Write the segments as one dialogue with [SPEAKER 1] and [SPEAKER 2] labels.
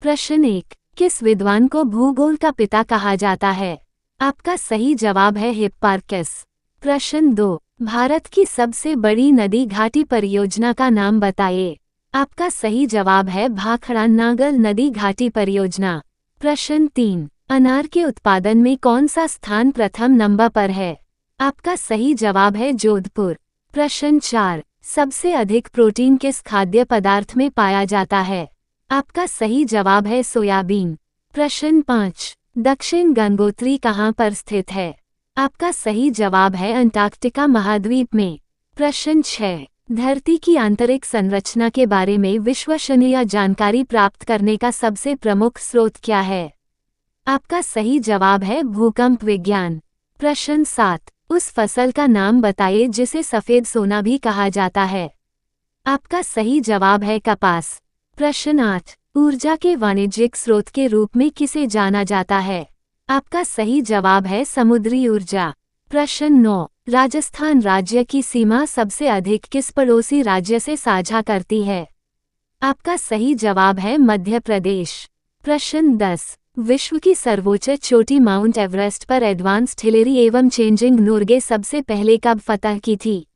[SPEAKER 1] प्रश्न 1, किस विद्वान को भूगोल का पिता कहा जाता है? आपका सही जवाब है हिप्पार्कस। प्रश्न 2, भारत की सबसे बड़ी नदी घाटी परियोजना का नाम बताइए। आपका सही जवाब है भाखड़ा नागल नदी घाटी परियोजना। प्रश्न 3, अनार के उत्पादन में कौन सा स्थान प्रथम नंबर पर है? आपका सही जवाब है जोधपुर। प्रश्न 4, सबसे अधिक प्रोटीन किस खाद्य पदार्थ में पाया जाता है? आपका सही जवाब है सोयाबीन। प्रश्न 5, दक्षिण गंगोत्री कहाँ पर स्थित है? आपका सही जवाब है अंटार्कटिका महाद्वीप में। प्रश्न 6, धरती की आंतरिक संरचना के बारे में विश्वसनीय जानकारी प्राप्त करने का सबसे प्रमुख स्रोत क्या है? आपका सही जवाब है भूकंप विज्ञान। प्रश्न 7, उस फसल का नाम बताइए जिसे सफेद सोना भी कहा जाता है। आपका सही जवाब है कपास। प्रश्न 8, ऊर्जा के वाणिज्यिक स्रोत के रूप में किसे जाना जाता है? आपका सही जवाब है समुद्री ऊर्जा। प्रश्न 9, राजस्थान राज्य की सीमा सबसे अधिक किस पड़ोसी राज्य से साझा करती है? आपका सही जवाब है मध्य प्रदेश। प्रश्न 10, विश्व की सर्वोच्च चोटी माउंट एवरेस्ट पर एडवांस्ड हिलेरी एवं चेंजिंग नोर्गे सबसे पहले कब फतह की थी?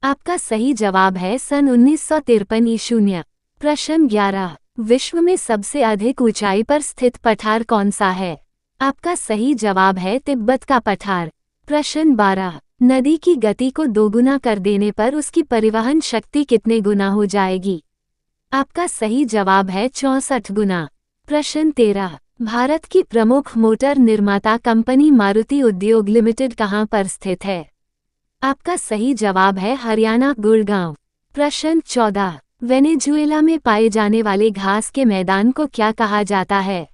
[SPEAKER 1] आपका सही जवाब है सन 1953 ईशून्य। प्रश्न 11, विश्व में सबसे अधिक ऊंचाई पर स्थित पठार कौन सा है? आपका सही जवाब है तिब्बत का पठार। प्रश्न 12, नदी की गति को दोगुना कर देने पर उसकी परिवहन शक्ति कितने गुना हो जाएगी? आपका सही जवाब है 64 गुना। प्रश्न 13, भारत की प्रमुख मोटर निर्माता कंपनी मारुति उद्योग लिमिटेड कहाँ पर स्थित है? आपका सही जवाब है हरियाणा गुड़गांव। प्रश्न 14, वेनेजुएला में पाए जाने वाले घास के मैदान को क्या कहा जाता है?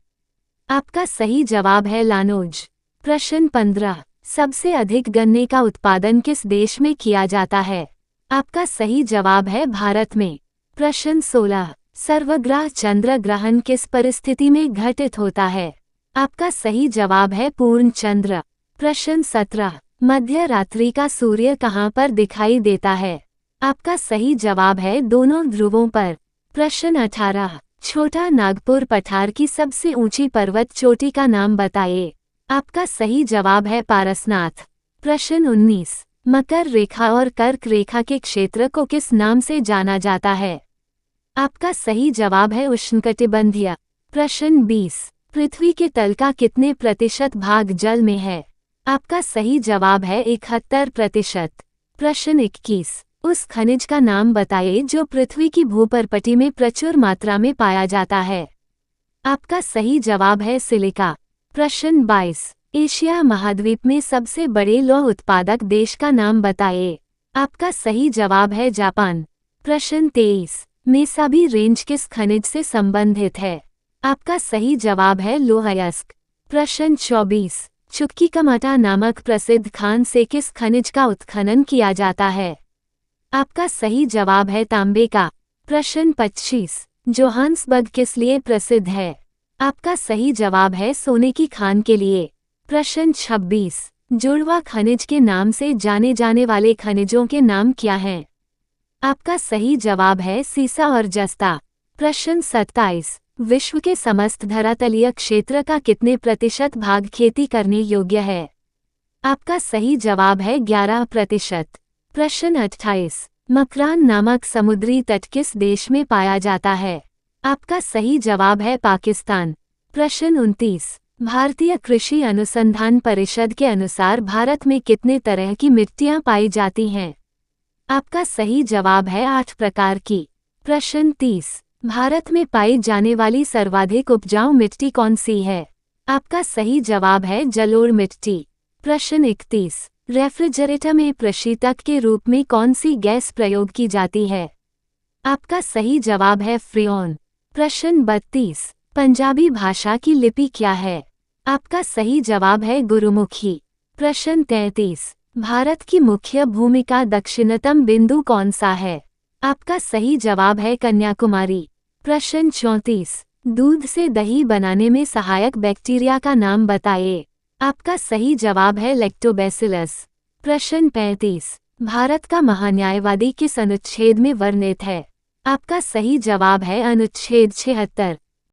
[SPEAKER 1] आपका सही जवाब है लानोज। प्रश्न 15, सबसे अधिक गन्ने का उत्पादन किस देश में किया जाता है? आपका सही जवाब है भारत में। प्रश्न 16, सर्वग्राह चंद्र ग्रहण किस परिस्थिति में घटित होता है? आपका सही जवाब है पूर्ण चंद्र। प्रश्न 17, मध्य रात्रि का सूर्य कहाँ पर दिखाई देता है? आपका सही जवाब है दोनों ध्रुवों पर। प्रश्न 18, छोटा नागपुर पठार की सबसे ऊंची पर्वत चोटी का नाम बताइए। आपका सही जवाब है पारसनाथ। प्रश्न 19, मकर रेखा और कर्क रेखा के क्षेत्र को किस नाम से जाना जाता है? आपका सही जवाब है उष्णकटिबंधीय। प्रश्न 20, पृथ्वी के तल का कितने प्रतिशत भाग जल में है? आपका सही जवाब है 71%। प्रश्न 21, उस खनिज का नाम बताइए जो पृथ्वी की भूपर्पटी में प्रचुर मात्रा में पाया जाता है। आपका सही जवाब है सिलिका। प्रश्न 22, एशिया महाद्वीप में सबसे बड़े लौह उत्पादक देश का नाम बताइए। आपका सही जवाब है जापान। प्रश्न 23, मेसाबी रेंज किस खनिज से संबंधित है? आपका सही जवाब है लौह अयस्क। प्रश्न 24, चुटकी कमाटा नामक प्रसिद्ध खान से किस खनिज का उत्खनन किया जाता है? आपका सही जवाब है तांबे का। प्रश्न 25, जोहान्सबर्ग किस लिए प्रसिद्ध है? आपका सही जवाब है सोने की खान के लिए। प्रश्न 26, जुड़वा खनिज के नाम से जाने जाने वाले खनिजों के नाम क्या हैं? आपका सही जवाब है सीसा और जस्ता। प्रश्न 27, विश्व के समस्त धरातलीय क्षेत्र का कितने प्रतिशत भाग खेती करने योग्य है? आपका सही जवाब है 11%। प्रश्न 28, मकरान नामक समुद्री तट किस देश में पाया जाता है? आपका सही जवाब है पाकिस्तान। प्रश्न 29, भारतीय कृषि अनुसंधान परिषद के अनुसार भारत में कितने तरह की मिट्टियां पाई जाती हैं? आपका सही जवाब है 8 प्रकार की। प्रश्न 30, भारत में पाई जाने वाली सर्वाधिक उपजाऊ मिट्टी कौन सी है? आपका सही जवाब है जलोढ़ मिट्टी। प्रश्न 31, रेफ्रिजरेटर में प्रशीतक के रूप में कौन सी गैस प्रयोग की जाती है? आपका सही जवाब है फ्रीऑन। प्रश्न 32, पंजाबी भाषा की लिपि क्या है? आपका सही जवाब है गुरुमुखी। प्रश्न 33, भारत की मुख्य भूमि का दक्षिणतम बिंदु कौन सा है? आपका सही जवाब है कन्याकुमारी। प्रश्न 34, दूध से दही बनाने में सहायक बैक्टीरिया का नाम बताइए। आपका सही जवाब है लैक्टोबैसिलस। प्रश्न 35, भारत का महान्यायवादी किस अनुच्छेद में वर्णित है? आपका सही जवाब है अनुच्छेद 76।